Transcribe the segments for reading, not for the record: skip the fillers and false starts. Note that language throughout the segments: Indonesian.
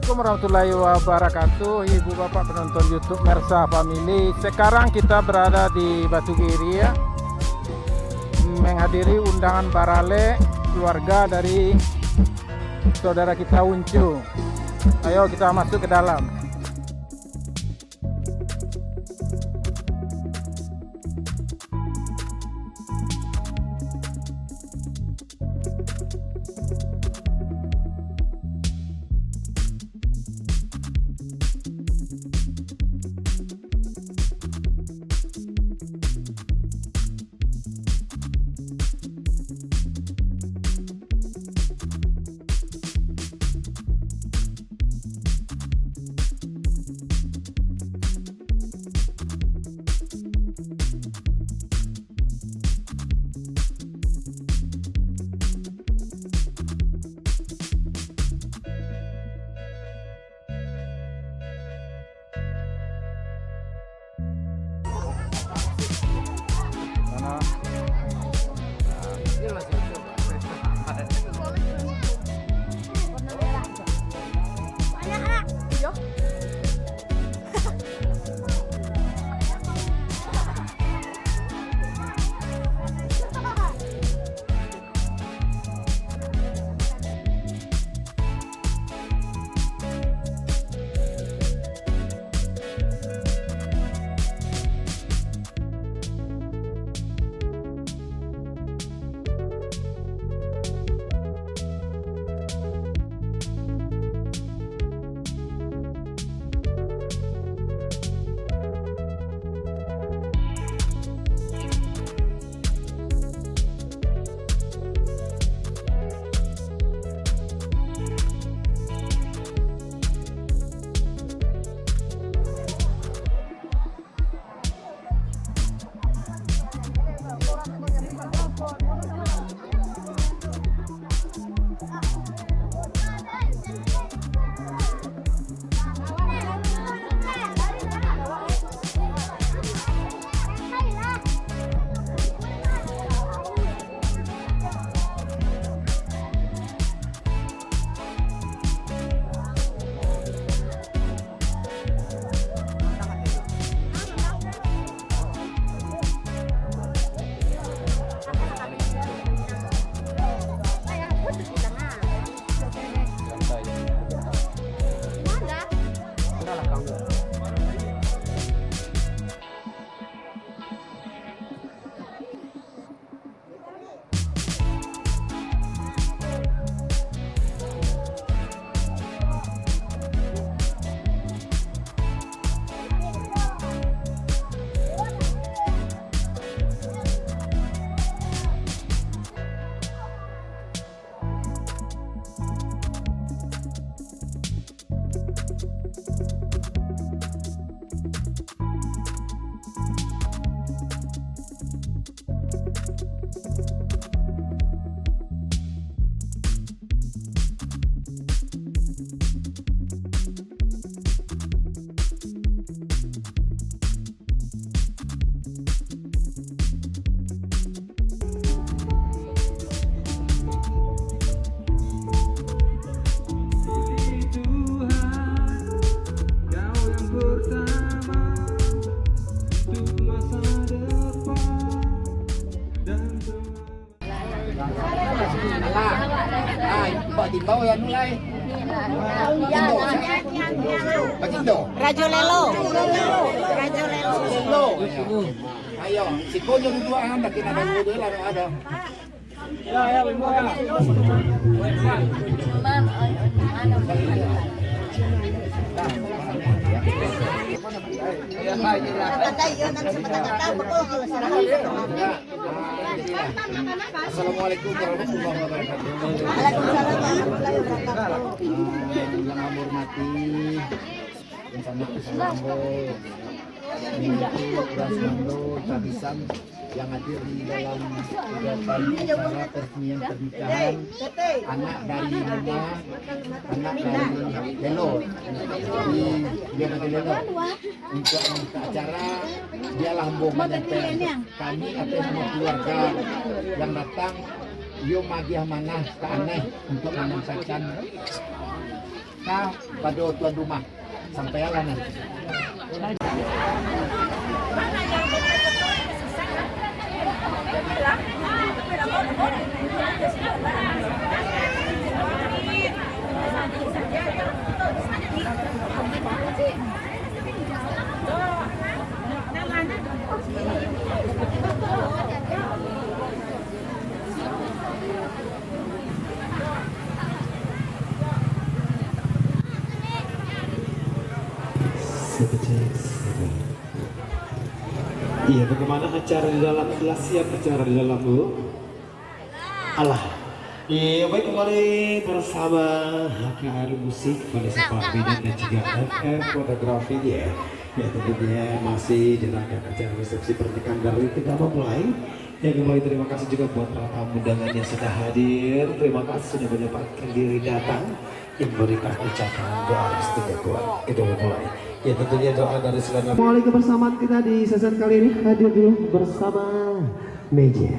Assalamualaikum warahmatullahi wabarakatuh, Ibu Bapak penonton YouTube Mersa Family. Sekarang kita berada di Batu Giri ya, menghadiri undangan Barale, keluarga dari saudara kita Uncu. Ayo kita masuk ke dalam. Timbau ya nulai. Pakindo. Rajo Lelo. Rajo Lelo. Ayo, si konyo dua anda kena ada dua lah ada. Ya, Assalamualaikum warahmatullahi wabarakatuh. Waalaikumsalam warahmatullahi wabarakatuh. Yang kami hormati, yang sangat bersambung, Rasmando, Tabisan yang hadir di dalam kegiatan acara peresmian pernikahan anak dari Nana, anak dari Lelo di Biara Lelo. Untuk membuka acara dialah menyampaikan kami atas semua keluarga yang datang Yo magiah mana aneh untuk menyampaikan pada tuan rumah sampai nanti. Iya, bagaimana acara di dalam? Telah siap acara di dalam, Bu? Allah. Iya, baik, kembali bersama HKR Musik, Vanessa Pambinan dan juga FF Fotografi ya. Ya, tentunya masih di rangkaian acara resepsi pernikahan dari kita mulai. Ya, kembali terima kasih juga buat para tamu undangan yang sudah hadir. Terima kasih sudah menyempatkan diri datang yang memberikan ucapan doa restu Tuhan. Kita mulai. Ya, tentunya doa dari segala. Mulai kebersamaan kita di season kali ini hadir dulu bersama Meja.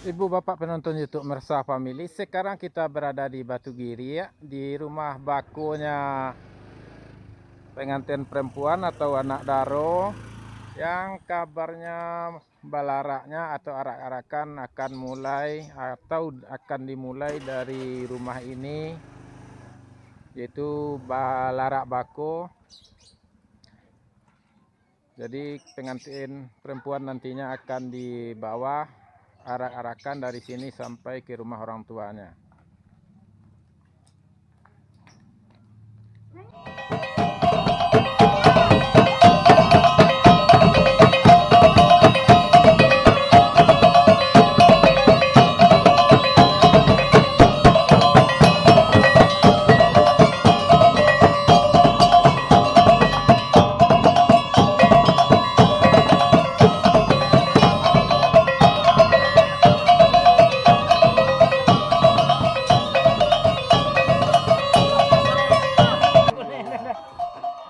Ibu bapak penonton YouTube Mersa Family, sekarang kita berada di Batu Giri ya, di rumah bakunya pengantin perempuan atau anak daro yang kabarnya balaraknya atau arak-arakan akan mulai atau akan dimulai dari rumah ini, yaitu balarak bako. Jadi pengantin perempuan nantinya akan dibawa arak-arakan dari sini sampai ke rumah orang tuanya.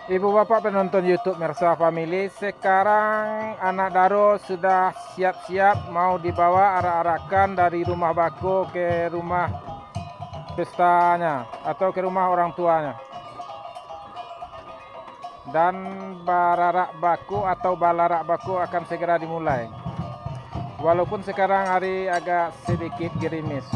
Ibu bapak penonton YouTube Mersa Family, sekarang anak daro sudah siap-siap mau dibawa arak-arakan dari rumah bako ke rumah pestanya atau ke rumah orang tuanya. Dan bararak bako atau balarak bako akan segera dimulai. Walaupun sekarang hari agak sedikit gerimis.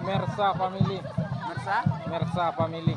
Mersa Family. Mersa Family.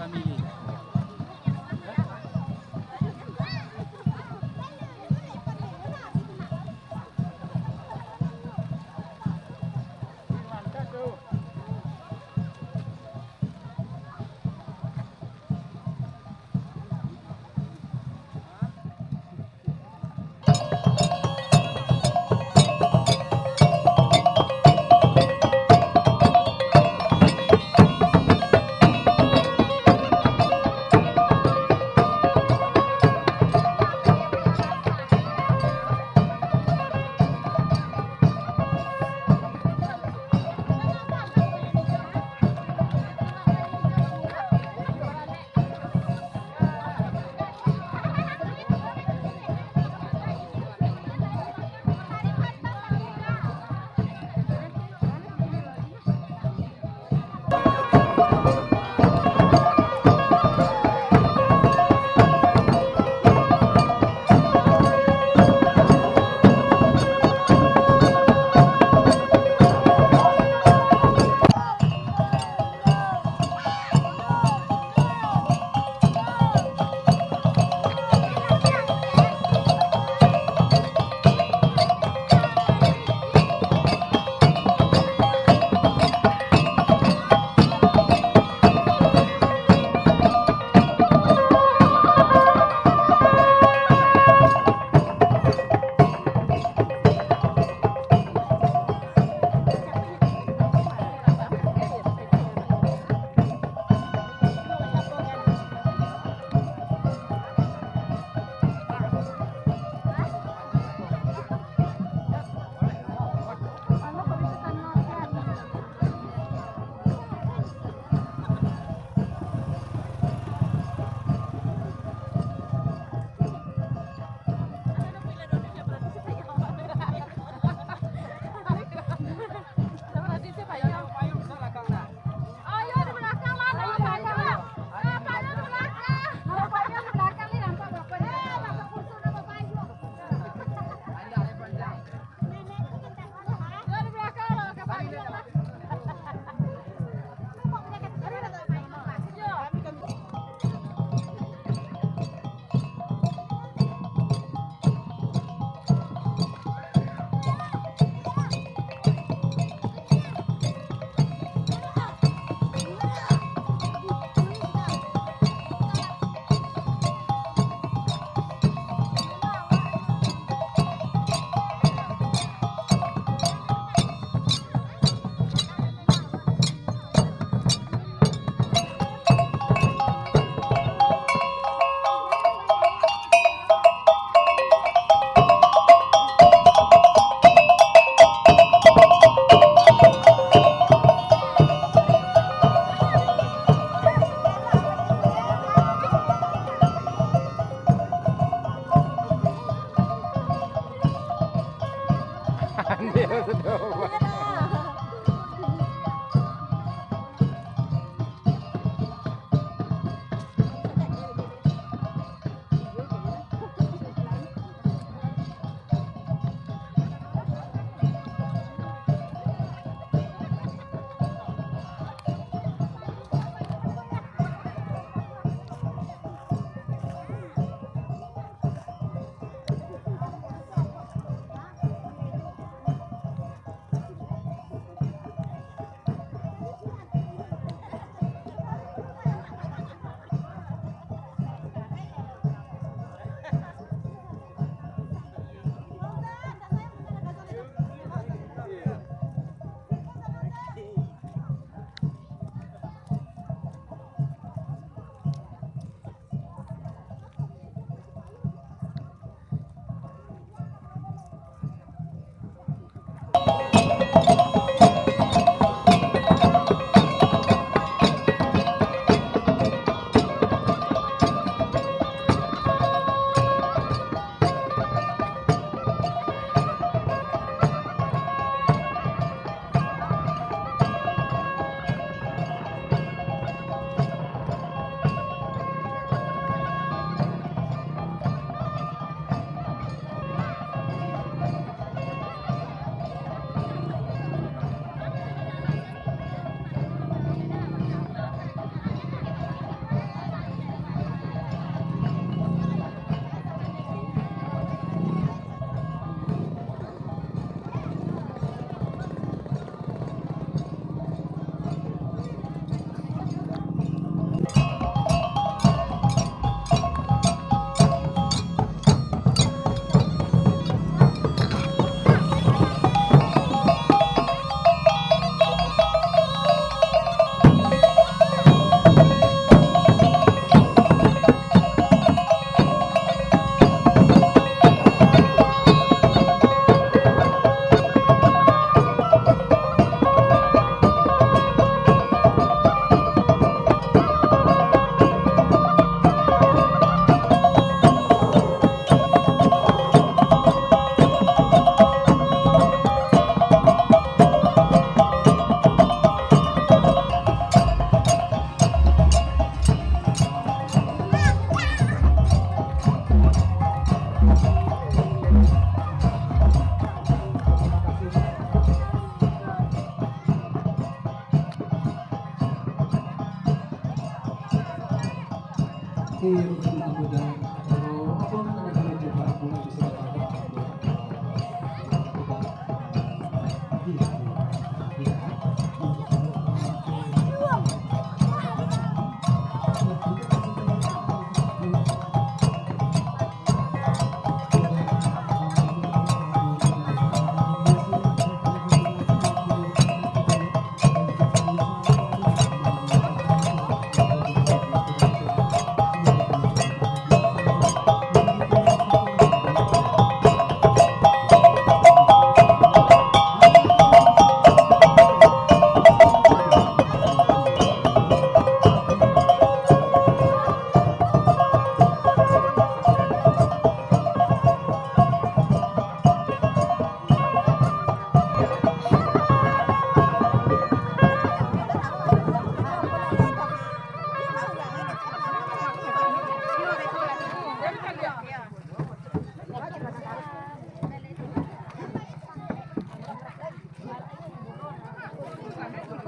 Kok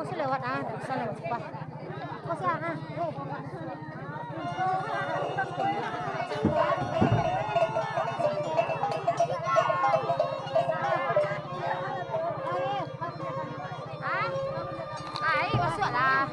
sih lewat bisa lewat cepat. Kok sih masuk lah.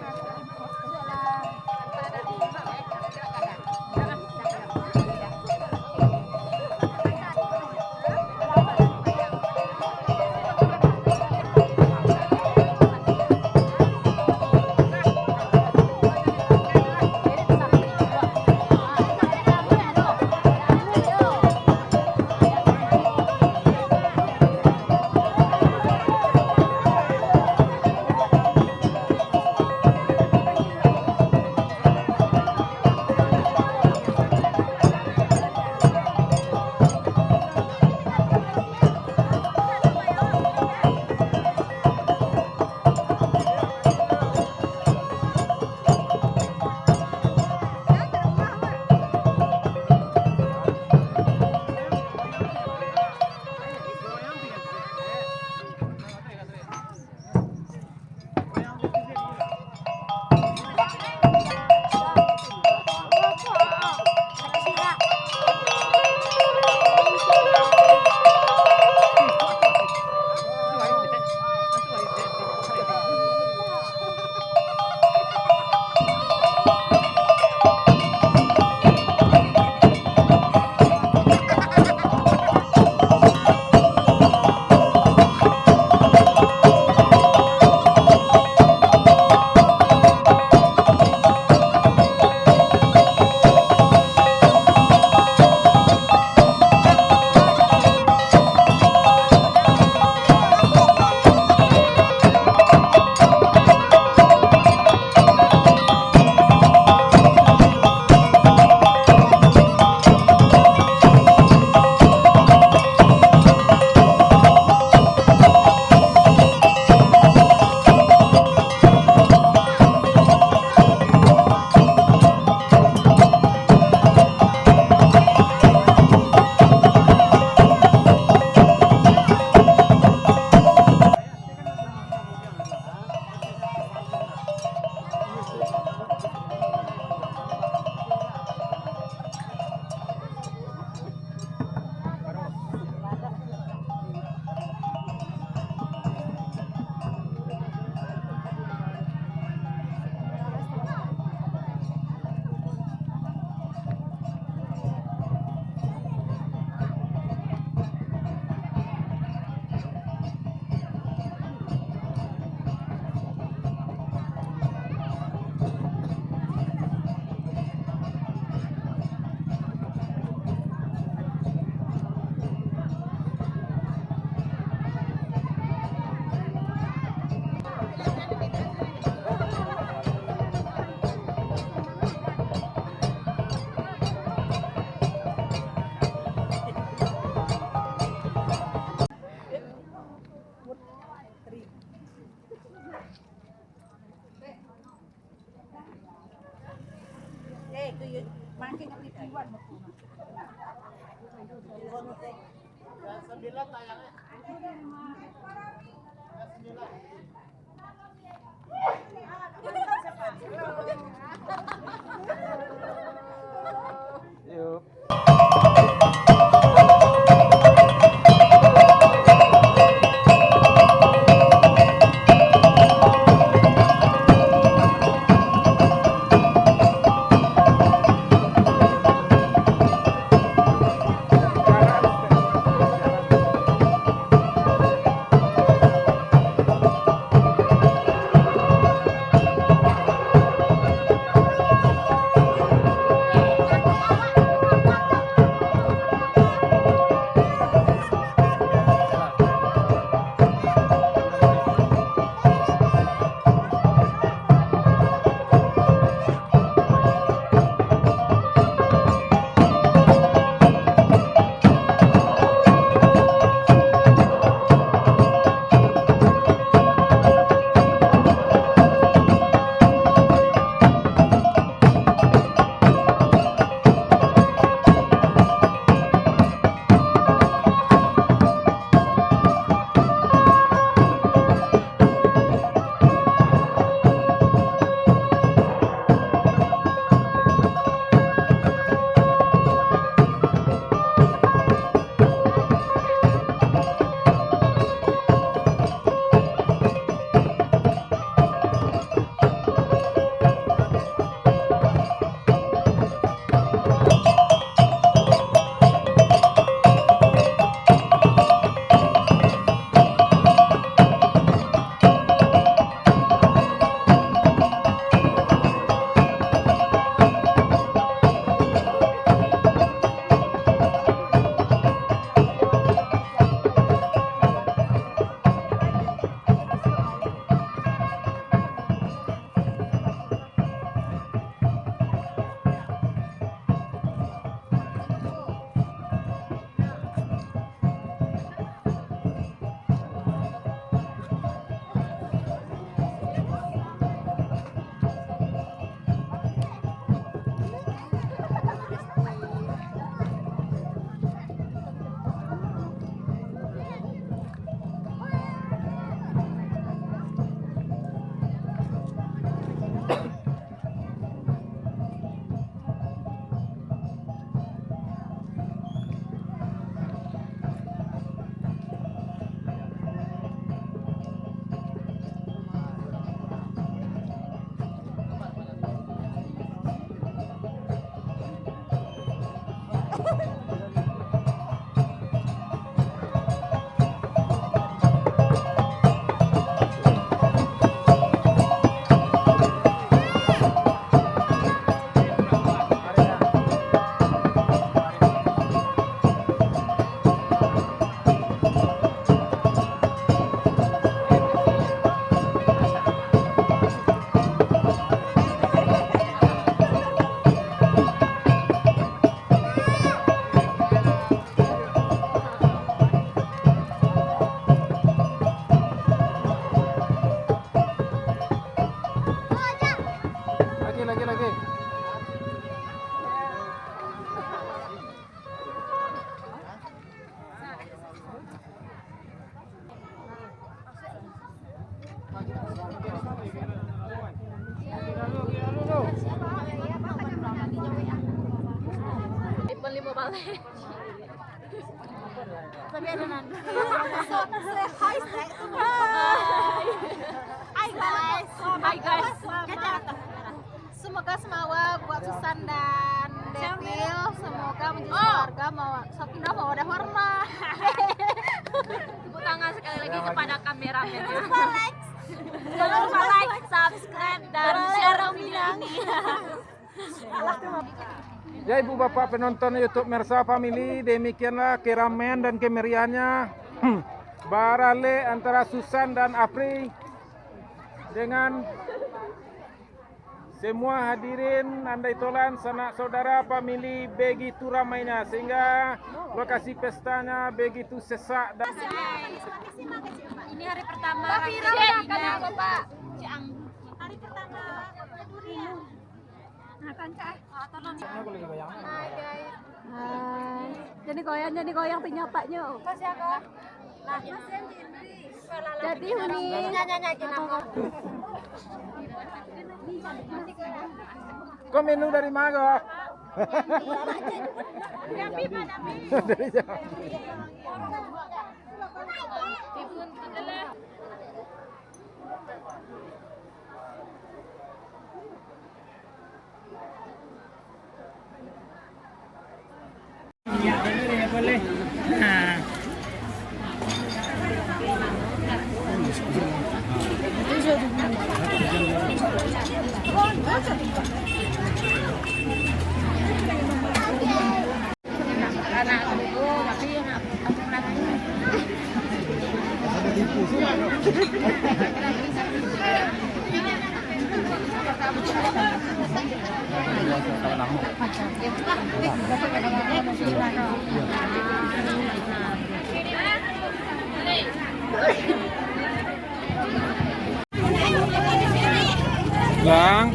Lagi. Ipon 5 balik. Tapi ada nanti. Hai guys. Semoga Semawa buat Susan dan Devil semoga menjadi keluarga mau sakinah mawaddah warahmah. Tepuk tangan sekali lagi kepada kameramen. Jangan lupa like, subscribe dan share video ini. Ya ibu bapak penonton YouTube Mersa Family, demikianlah keramaian dan kemeriahannya barale antara Susan dan Apri dengan semua hadirin andai tolan sanak saudara family begitu ramainya sehingga lokasi pestanya begitu sesak dan Ini hari pertama Pak. Hari pertama Hai. Jadi goyang penyapanya. Nah, jadi Huni kok menu dari mana? Dari Jawa. Boleh. Bang.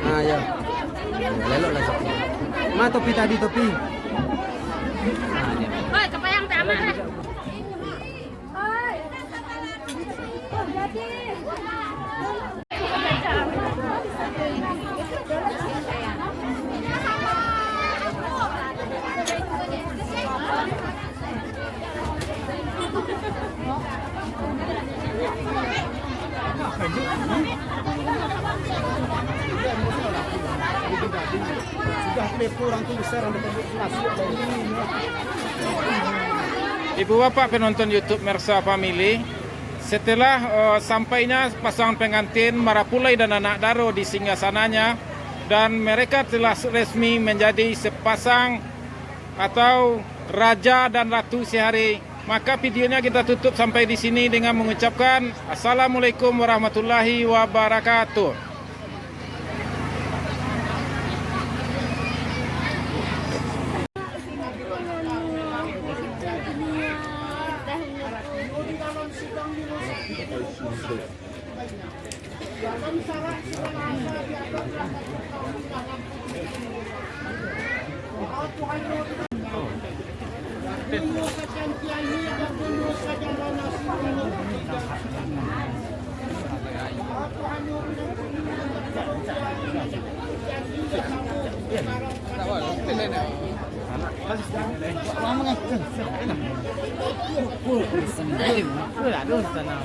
Ah ya. Lelok lah. Ma topi tadi topi. Oi, kepayang teh aman. Ibu bapak penonton YouTube Mersa Family, setelah sampainya pasangan pengantin Marapulai dan anak Daro di singgasananya dan mereka telah resmi menjadi sepasang atau raja dan ratu sehari, maka videonya kita tutup sampai di sini dengan mengucapkan Assalamualaikum warahmatullahi wabarakatuh. Aduh, sana.